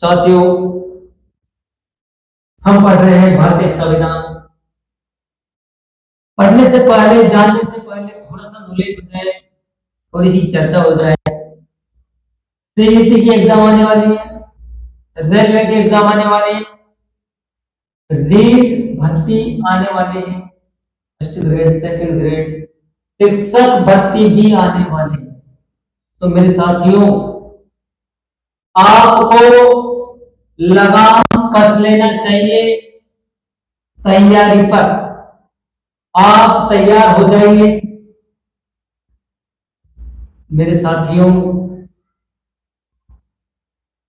साथियों, हम पढ़ रहे हैं भारतीय संविधान। पढ़ने से पहले, जानने से पहले थोड़ा सा नॉलेज हो जाए, थोड़ी सी चर्चा हो जाए। सीईटी की एग्जाम आने वाली है, रेलवे के एग्जाम आने वाले हैं, रीट भर्ती आने वाले हैं, फर्स्ट ग्रेड, सेकंड ग्रेड, शिक्षक भर्ती भी आने वाली है। तो मेरे साथियों, आपको लगाम कस लेना चाहिए तैयारी पर। आप तैयार हो जाइए मेरे साथियों।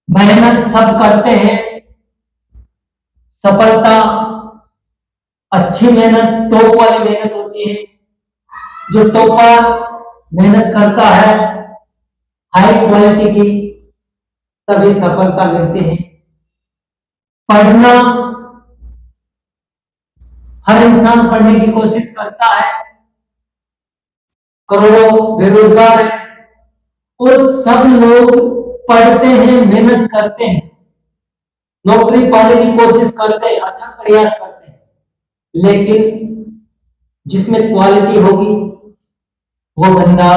मेहनत सब करते हैं, सफलता अच्छी मेहनत, टॉप वाली मेहनत होती है। जो टॉपर मेहनत करता है हाई क्वालिटी की, तभी सफलता मिलती है। पढ़ना, हर इंसान पढ़ने की कोशिश करता है। करोड़ों बेरोजगार हैं और सब लोग पढ़ते हैं, मेहनत करते हैं, नौकरी पाने की कोशिश करते हैं, अच्छा प्रयास करते हैं, लेकिन जिसमें क्वालिटी होगी वो बंदा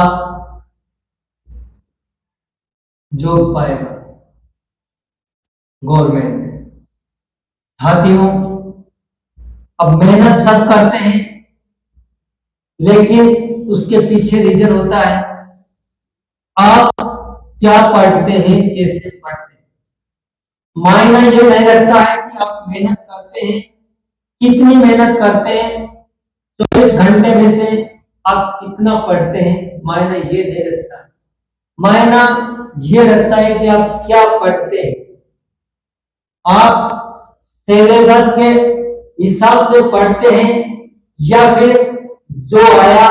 जॉब पाएगा गवर्नमेंट। साथियों, अब मेहनत सब करते हैं, लेकिन उसके पीछे रीजन होता है आप क्या पढ़ते हैं, कैसे पढ़ते हैं। मायना ये नहीं रखता है कि आप मेहनत करते हैं, कितनी मेहनत करते हैं, 24 घंटे में से आप कितना पढ़ते हैं, मायना ये नहीं रखता है। मायना ये रखता है कि आप क्या पढ़ते हैं। आप सिलेबस के हिसाब से पढ़ते हैं या फिर जो आया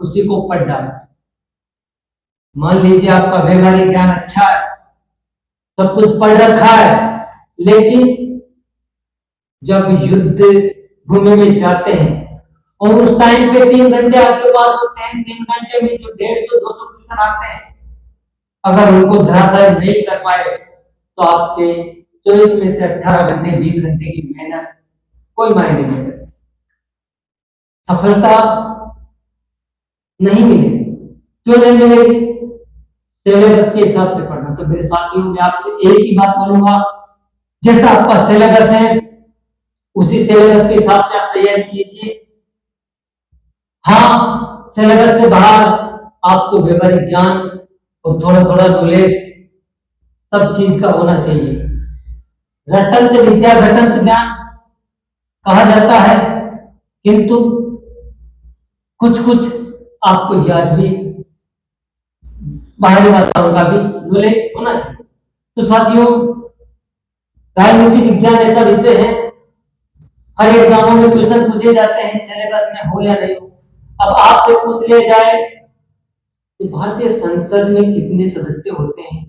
उसी को पढ़ डालते हैं। मान लीजिए आपका व्यवहारिक ज्ञान अच्छा है, सब कुछ पढ़ रखा है, लेकिन जब युद्ध भूमि में जाते हैं और उस टाइम पे 3 घंटे आपके पास होते हैं, 3 घंटे में जो 150-200 क्वेश्चन आते हैं, अगर उनको धराशायी नहीं कर पाए तो आपके 24 में से 18 घंटे, 20 घंटे की मेहनत कोई मायने नहीं रखती, सफलता नहीं मिलेगी। क्यों नहीं मिलेगी? सिलेबस के हिसाब से पढ़ना। तो मेरे साथियों, मैं आपसे एक ही बात बोलूंगा, जैसा आपका सिलेबस है उसी सिलेबस के हिसाब से आप तैयारी कीजिए। हाँ, सिलेबस से बाहर आपको व्यवहारिक ज्ञान और थोड़ा थोड़ा नॉलेज सब चीज का होना चाहिए। रटंत विद्या घटंत ज्ञान कहा जाता है, किंतु कुछ कुछ आपको याद भी, बाहरी वातावरण का भी नॉलेज होना चाहिए। तो साथियों, राजनीति विज्ञान ऐसा विषय है, हर एग्जामों में क्वेश्चन पूछे जाते हैं, सिलेबस में हो या नहीं हो। अब आपसे पूछ लिया जाए कि भारतीय संसद में कितने सदस्य होते हैं,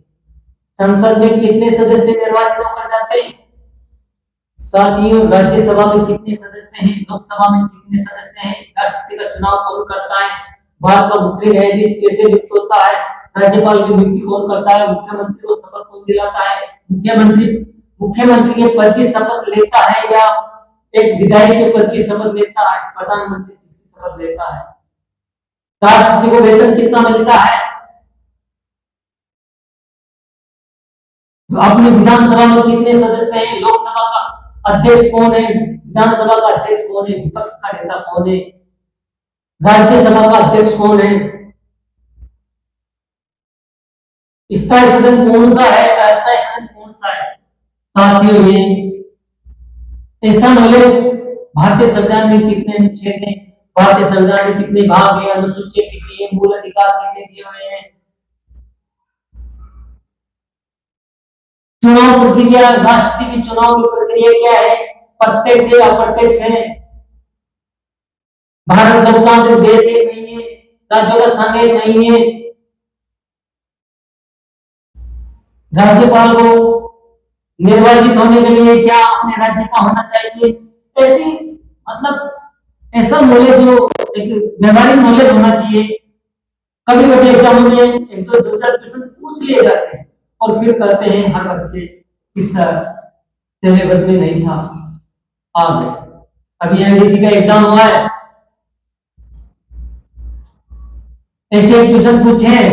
संसद में कितने सदस्य निर्वाचित होकर जाते हैं। साथियों, राज्यसभा में कितने सदस्य हैं, लोकसभा में कितने सदस्य हैं, राष्ट्रपति का चुनाव कौन करता है, भारत का मुख्य न्यायाधीश कैसे नियुक्त होता है, राज्यपाल की नियुक्ति कौन करता है, मुख्यमंत्री को शपथ कौन दिलाता है, मुख्यमंत्री के पद की शपथ लेता है या एक विधायक के पद की शपथ लेता है, प्रधानमंत्री किसकी शपथ लेता है, राष्ट्रपति को वेतन कितना मिलता है, अपनी विधानसभा में कितने सदस्य हैं, लोकसभा का अध्यक्ष कौन है, विधानसभा का अध्यक्ष कौन है, विपक्ष का नेता कौन है, राज्यसभा का अध्यक्ष कौन है, स्थायी सदन कौन सा है, अस्थायी सदन कौन सा है। साथियों, ये ऐसा नॉलेज, भारतीय संविधान में कितने अनुच्छेद हैं, भारतीय संविधान में कितने भाग हैं, अनुसूचियां कितनी है, मूल अधिकार कितने दिए हुए हैं, चुनाव प्रक्रिया, राष्ट्रपति की चुनाव की प्रक्रिया क्या है, प्रत्यक्ष है, अप्रत्यक्ष है, भारत लोकतांत्रिक देश है नहीं है, राज्यों का संघ है नहीं है, राज्यपाल को निर्वाचित होने के लिए क्या अपने राज्य का होना चाहिए। ऐसी मतलब ऐसा नॉलेज, जो एक व्यवहारिक नॉलेज होना चाहिए। कभी कभी एग्जाम में एक दो चार क्वेश्चन पूछ लिए जाते हैं और फिर कहते हैं हर बच्चे इस सिलेबस में नहीं था, आ गए। अभी एनडीसी का एग्जाम हुआ है, ऐसे क्वेश्चन पूछे हैं,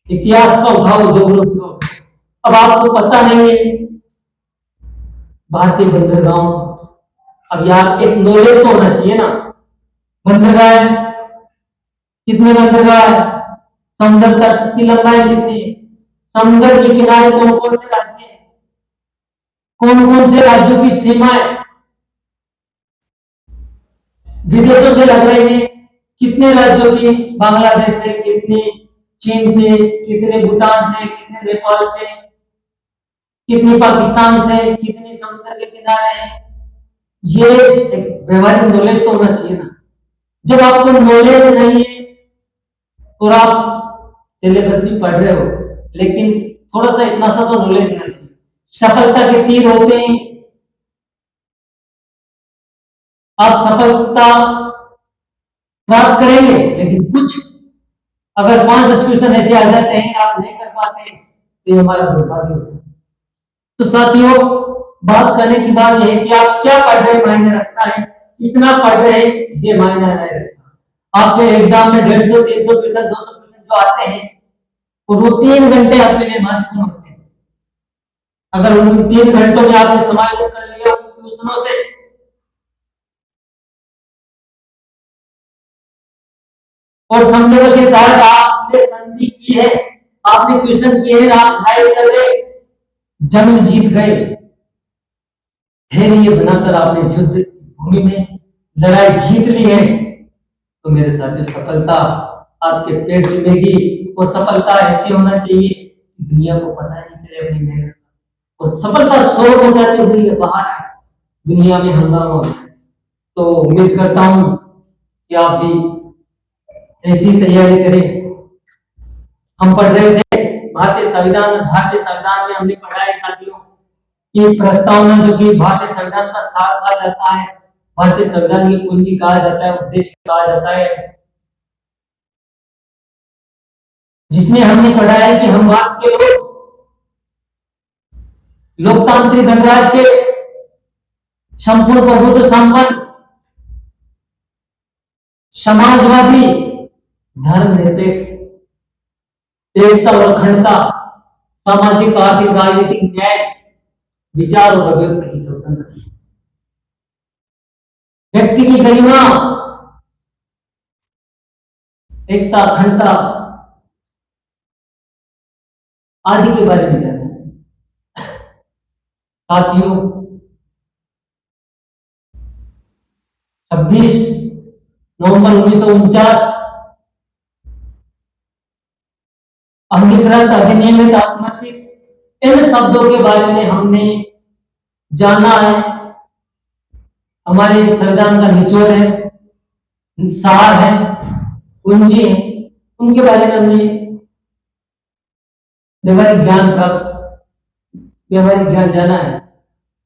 इतिहास का उठाओ, ज्योग्राफी का उठाओ, अब आपको पता नहीं है भारतीय बंदरगाह, अब यार एक नॉलेज तो होना चाहिए ना। बंदरगाह है, कितने बंदरगाह है, समुद्र तट की लंबाई कितनी है, समुद्र के किनारे कौन कौन से राज्य हैं, कौन कौन से राज्यों की सीमाएं विदेशों से लग रही है, कितने राज्यों की, बांग्लादेश से कितनी, चीन से कितने, भूटान से कितने, नेपाल से कितनी, पाकिस्तान से कितनी, समुद्र के किनारे हैं। ये एक व्यवहारिक नॉलेज तो होना चाहिए ना। जब आपको नॉलेज नहीं है और आप सिलेबस भी पढ़ रहे हो, लेकिन थोड़ा सा इतना सा तो नॉलेज होना चाहिए। सफलता के तीर होते हैं, आप सफलता प्राप्त करेंगे, लेकिन कुछ अगर 5-10 क्वेश्चन ऐसे आ जाते हैं आप नहीं कर पाते तो ये हमारा दुर्भाग्य होता है। तो साथियों, बात करने की बात यह है कि आप क्या पढ़ रहे हैं मायने रखता है, कितना पढ़ रहे हैं ये मायने नहीं रखता। आपके एग्जाम में 150-300%, 200% जो आते हैं और वो 3 घंटे आपके लिए महत्वपूर्ण होते हैं। अगर उन 3 घंटों में आपने समायोजन कर लिया उन क्वेश्चनों से, और समझने के तहत आपने संधि की है, आपने क्वेश्चन किए हैं, आप गाइड कर गए, जंग जीत गए, धैर्य बनाकर आपने युद्ध भूमि में लड़ाई जीत ली है, तो मेरे साथियों सफलता आपके पेट चुमेगी। और सफलता ऐसी होना चाहिए कि दुनिया को पता नहीं चले अपनी मेहनत, और सफलता शोर हो जाती हुई बाहर है, दुनिया में हंगामा हो जाए। तो उम्मीद करता हूं कि आप भी ऐसी तैयारी करें। हम पढ़ रहे थे भारतीय संविधान में हमने पढ़ा है साथियों कि प्रस्तावना, जो कि भारतीय संविधान का सार कहा जाता है, भारतीय संविधान की कुंजी कहा जाता है, उद्देश्य कहा जाता है, जिसमें हमने पढ़ा है कि हम भारत के लोग लोकतांत्रिक गणराज्य, संपूर्ण प्रभुत्व संपन्न, समाजवादी, धर्मनिरपेक्ष, एकता और अखंडता, सामाजिक, आर्थिक, राजनीतिक न्याय, विचार और अभिव्यक्ति की स्वतंत्रता, व्यक्ति की गरिमा, एकता, अखंडता आदि के बारे में जाना है। साथियों, 26 नवंबर 1949 अंगीकृत अधिनियमित आत्मथित इन शब्दों के बारे में हमने जाना है। हमारे संविधान का निचोड़ है, सार है, कुंजी है, उनके बारे में हमने व्यवहारिक ज्ञान जाना है।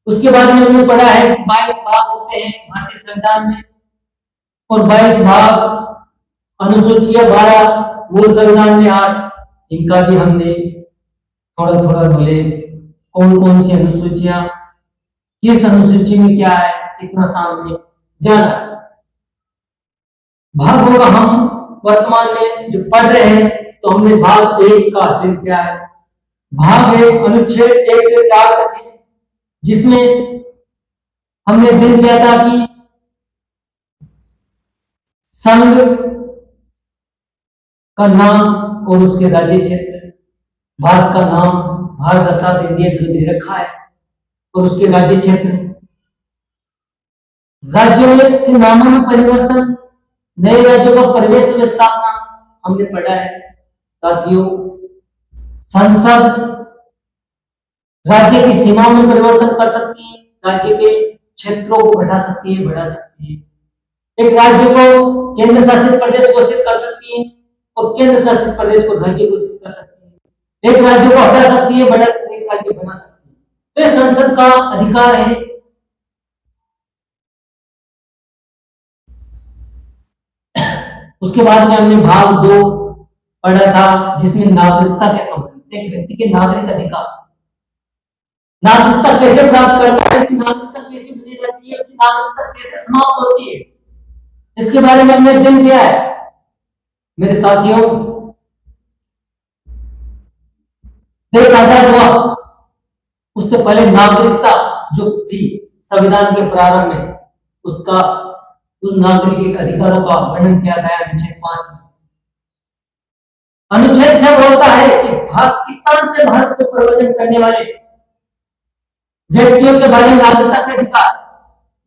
उसके बाद में हमने पढ़ा है कि 22 भाग होते हैं भारतीय संविधान में, और 22 भाग, अनुसूचियां 12, मूल संविधान में 8, इनका भी हमने थोड़ा थोड़ा नॉलेज, कौन कौन सी अनुसूचियां, किस अनुसूची में क्या है, इतना सामने जाना। भागों का हम वर्तमान में जो पढ़ रहे हैं, तो हमने भाग 1 का अध्ययन किया है। भाग 1 अनुच्छेद 1 से 4 तक है, जिसमें हमने अध्ययन किया था कि संघ का नाम और उसके राज्य क्षेत्र, भारत का नाम, भारत अर्थात इंडिया जो दे रखा है, और उसके राज्य क्षेत्र, राज्यों के नामों में परिवर्तन, नए राज्यों का प्रवेश में स्थापना हमने पढ़ा है। साथियों, संसद राज्य की सीमाओं में परिवर्तन कर सकती है, राज्य के क्षेत्रों को घटा सकती है, बढ़ा सकती है। एक राज्य को केंद्र शासित प्रदेश घोषित कर सकती है, और केंद्र शासित प्रदेश को राज्य घोषित कर सकती है। एक राज्य को हटा सकती है, बढ़ा सकती है, एक राज्य बना सकती है। तो संसद का अधिकार है। उसके बाद में हमने भाग 2 पढ़ा था, जिसमें नागरिकता के संबंध, एक व्यक्ति के नागरिक अधिकार, नागरिकता कैसे प्राप्त करता है, इसकी नागरिकता कैसे बनी रहती है, उसकी नागरिकता कैसे समाप्त होती है, इसके बारे में हमने अध्ययन किया है। मेरे साथियों, देश आजाद हुआ उससे पहले नागरिकता जो थी संविधान के प्रारंभ में, उसका उस नागरिक अधिकारों का वर्णन किया गया अनुच्छेद 5 में। अनुच्छेद 6 बोलता है कि पाकिस्तान से भारत को प्रव्रजन करने वाले व्यक्तियों के बारे में नागरिकता का अधिकार।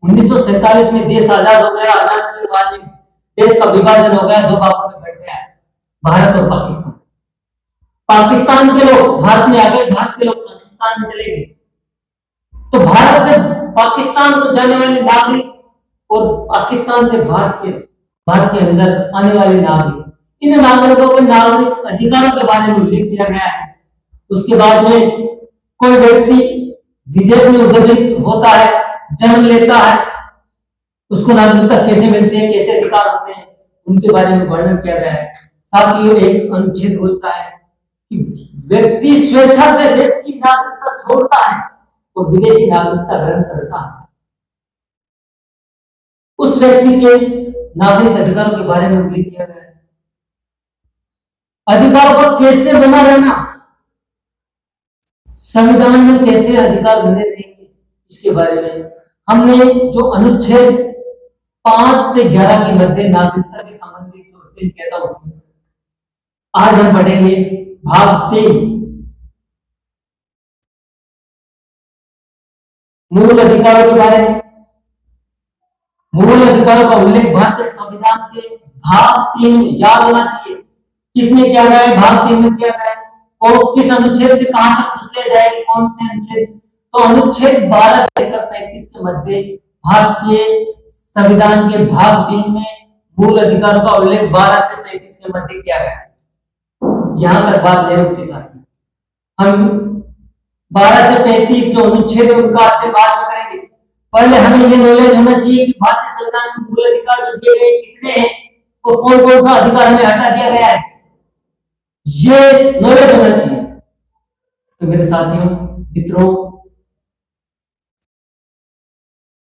1947 में देश आजाद हो गया, आजाद के बाद में देश का विभाजन हो गया, दो भागों में बट गया, भारत और पाकिस्तान। पाकिस्तान के लोग भारत में आ गए, भारत के लोग पाकिस्तान में चले गए। तो भारत से पाकिस्तान को जाने वाले नागरिक और पाकिस्तान से भारत के अंदर आने वाले नागरिक, इन नागरिकों के नागरिक अधिकारों के बारे में उल्लेख किया गया है। उसके बाद में कोई व्यक्ति विदेश में उद्भूत होता है, जन्म लेता है, उसको नागरिकता कैसे मिलती है, कैसे अधिकार होते हैं, उनके बारे में वर्णन किया गया है। साथ ही एक अनुच्छेद बोलता है कि व्यक्ति स्वेच्छा से देश की नागरिकता छोड़ता है तो विदेशी नागरिकता ग्रहण करता है, उस व्यक्ति के नागरिक अधिकारों के बारे में उल्लेख किया गया है। अधिकारों को कैसे बना रहना, संविधान में कैसे अधिकार बने रहेंगे, इसके बारे में हमने जो अनुच्छेद 5 से 11 के मध्य नागरिकता के संबंधित जो अध्ययन किया था, उसमें आज हम पढ़ेंगे भाग 3, मूल अधिकारों के बारे में। मूल अधिकारों का उल्लेख भारतीय संविधान के भाग 3 में याद होना चाहिए। किसमें किया गया है? भाग 3 में किया गया है। और किस अनुच्छेद से कहां तक पूछ लिया जाएगा, कौन से अनुच्छेद? तो अनुच्छेद 12 से लेकर 35 के मध्य भारतीय संविधान के भाग 3 में मूल अधिकारों का उल्लेख 12 से 35 के मध्य किया गया है। यहां तक बात ले रहे साथ हम 12 से 35 जो अनुच्छेद है उनका अध्ययन बाद में करेंगे। पहले हमें ये नॉलेज होना चाहिए कि भारतीय संविधान में मूल अधिकार जो दिए गए कितने हैं और कौन कौन सा अधिकार हमें हटा दिया गया है, ये नॉलेज होना चाहिए। तो मेरे साथियों, मित्रों,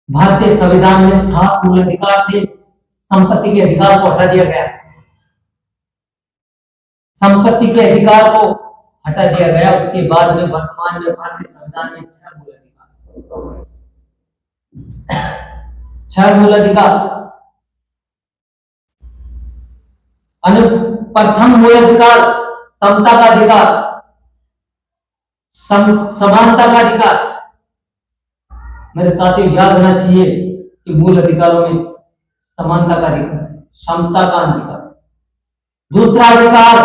भारतीय संविधान में 7 मूल अधिकार थे। संपत्ति के अधिकार को हटा दिया गया, संपत्ति के अधिकार को हटा दिया गया। उसके बाद में वर्तमान में भारतीय संविधान में 6 मूल अधिकार, 6 मूल अधिकार। प्रथम मूल अधिकार समता का अधिकार, समानता का अधिकार। मेरे साथियों, याद होना चाहिए कि मूल अधिकारों में समानता का अधिकार, समता का अधिकार। दूसरा अधिकार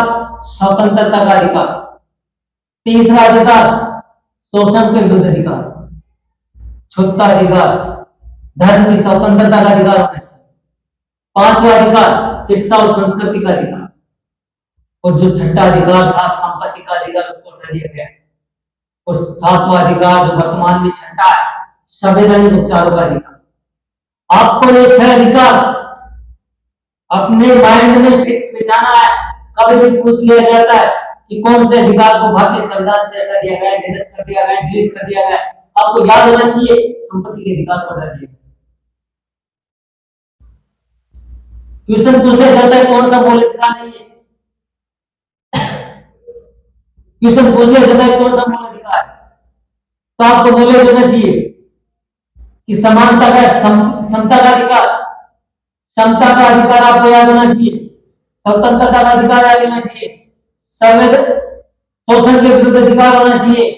स्वतंत्रता का अधिकार। तीसरा अधिकार शोषण के विरुद्ध अधिकार। चौथा अधिकार धर्म की स्वतंत्रता का अधिकार होना चाहिए। पांचवा अधिकार शिक्षा और संस्कृति का अधिकार। और जो छठा अधिकार था संपत्ति का अधिकार, उसको हटा दिया गया। और सातवां अधिकार जो वर्तमान में छठा है, संवैधानिक उपचारों का अधिकार। आपको ये 6 अधिकार अपने माइंड में बिठाना है। कभी भी पूछ लिया जाता है कि कौन से अधिकार को भारतीय संविधान से हटा दिया गया, निरस्त कर दिया गया, डिलीट कर दिया गया, आपको याद होना चाहिए संपत्ति के अधिकार को हटा दिया। क्वेश्चन पूछ लिया जाता है कौन सा मूल अधिकार नहीं है, क्वेश्चन पूछ लिया जाता है कौन सा मूल अधिकार, तो आपको नॉलेज होना चाहिए कि समानता का, समता का अधिकार, समता का अधिकार आपको याद होना चाहिए। स्वतंत्रता का अधिकार याद होना चाहिए। शोषण के विरुद्ध अधिकार होना चाहिए।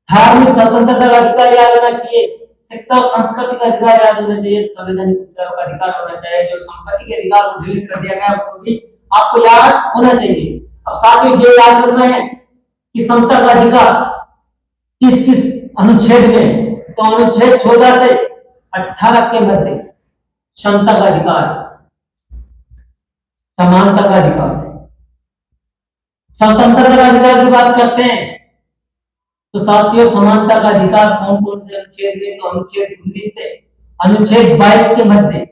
धार्मिक स्वतंत्रता का अधिकार याद होना चाहिए। शिक्षा और संस्कृति का अधिकार याद होना चाहिए। संवैधानिक उपचारों का अधिकार होना चाहिए। जो संपत्ति के अधिकार को डिलीट कर दिया गया उसको भी आपको याद होना चाहिए। अब साथ ही ये याद रखना है कि समता का अधिकार किस किस अनुच्छेद में, तो अनुच्छेद 14 से 18 के मध्य क्षमता का अधिकार, समानता का अधिकार, स्वतंत्रता का अधिकार की बात करते हैं तो साथियों समानता का अधिकार कौन कौन से अनुच्छेद में, तो अनुच्छेद 19 से अनुच्छेद 22 के मध्य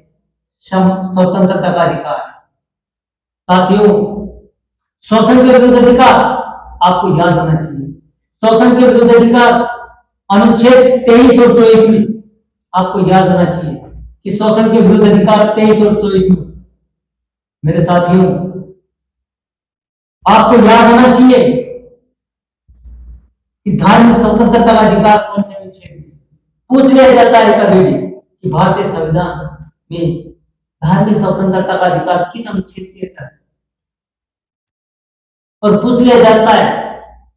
स्वतंत्रता का अधिकार है। साथियों शोषण के विरुद्ध अधिकार आपको याद होना चाहिए। शोषण के विरुद्ध अधिकार अनुच्छेद 23 और 24 में आपको याद होना चाहिए कि शोषण के विरुद्ध अधिकार 23 और 24 में। मेरे साथियों, आपको याद होना चाहिए कि धार्मिक स्वतंत्रता का अधिकार कौन से अनुच्छेद में पूछ लिया जाता है कभी भी कि भारतीय संविधान में धार्मिक स्वतंत्रता का अधिकार किस अनुच्छेद के तहत, और पूछ लिया जाता है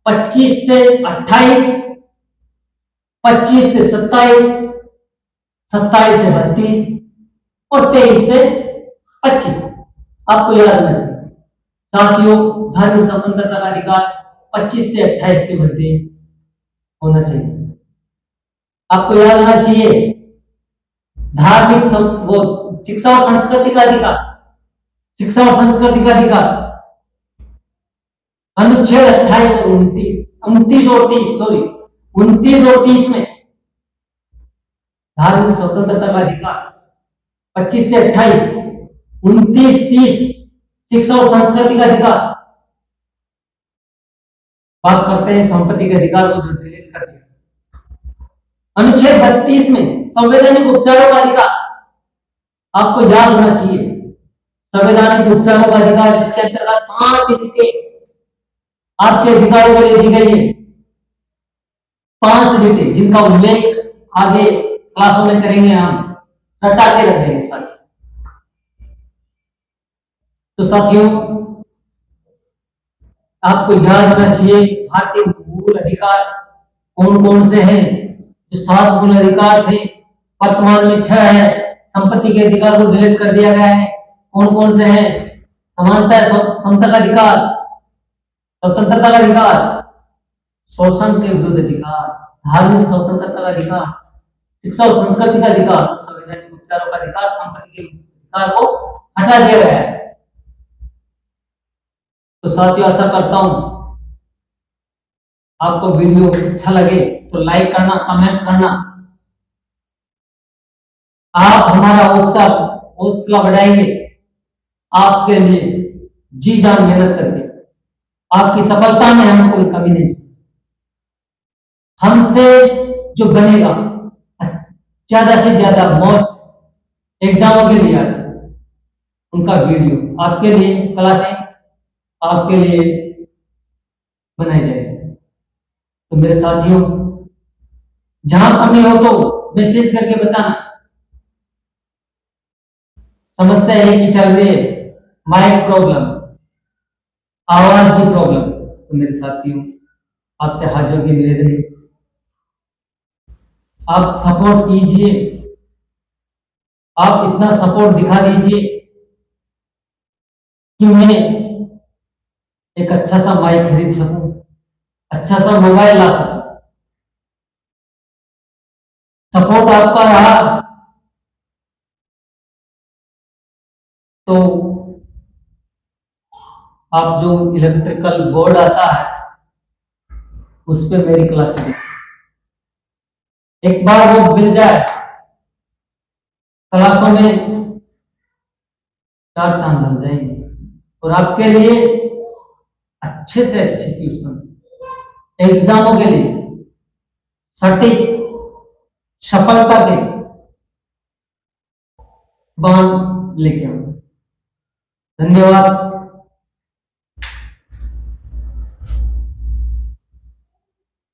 25 से 28, 25 से 27, 27 से 32 और 23 से 25। आपको याद होना चाहिए साथियों, धार्मिक स्वतंत्रता का अधिकार 25 से 28 के मध्य होना चाहिए। आपको याद होना चाहिए धार्मिक वो शिक्षा और संस्कृति का अधिकार, शिक्षा और संस्कृति का अधिकार अनुच्छेद 28 और 29 और 30 में धार्मिक स्वतंत्रता का अधिकार 25 से 28, 29, 30 शिक्षा और संस्कृति का अधिकार। बात करते हैं संपत्ति के अधिकार को जो डिलीट कर दिया। अनुच्छेद 32 में संवैधानिक उपचारों का अधिकार आपको याद होना चाहिए। संवैधानिक उपचारों का अधिकार जिसके अंतर्गत 5 रीतें आपके अधिकारों के लिए दी गई है। 5 रीतें जिनका उल्लेख आगे क्लासों में करेंगे, हम रटा के रख देंगे सारे। तो साथियों, आपको याद होना चाहिए भारतीय मूल अधिकार कौन कौन से हैं। जो 7 मूल अधिकार थे वर्तमान में 6 है। संपत्ति के अधिकार को डिलीट कर दिया गया है। कौन कौन से हैं? समानता, समता का अधिकार, स्वतंत्रता का अधिकार, शोषण के विरुद्ध अधिकार, धार्मिक स्वतंत्रता का अधिकार, शिक्षा और संस्कृति का अधिकार, संवैधानिक उपचारों का अधिकार, संपत्ति के अधिकार को हटा दिया गया है। तो साथियों, आशा करता हूं आपको वीडियो अच्छा लगे तो लाइक करना, कमेंट्स करना। आप हमारा हौसला बढ़ाएंगे आपके लिए जी जान मेहनत करके। आपकी सफलता में हमें कोई कमी नहीं। हमसे जो बनेगा ज्यादा से ज्यादा मोस्ट एग्जामों के लिए उनका वीडियो आपके लिए, क्लासें आपके लिए बनाई जाएगी। तो मेरे साथियों, जहां कमी हो तो मैसेज करके बताना। समस्या है कि चल रही है माइक प्रॉब्लम, आवाज की प्रॉब्लम, तो मेरे साथियों आपसे हाथ जोड़ के निवेदन है, आप सपोर्ट कीजिए। आप इतना सपोर्ट दिखा दीजिए कि मैं एक अच्छा सा माइक खरीद सकूं, अच्छा सा मोबाइल ला सकूं। सपोर्ट आपका रहा तो आप जो इलेक्ट्रिकल बोर्ड आता है उस पे मेरी क्लास है। एक बार वो मिल जाए क्लासों में 4 चांद बन जाएंगे और आपके लिए अच्छे से अच्छे ट्यूशन एग्जामों के लिए सटीक सफलता के बांध लेके आऊंगा। धन्यवाद।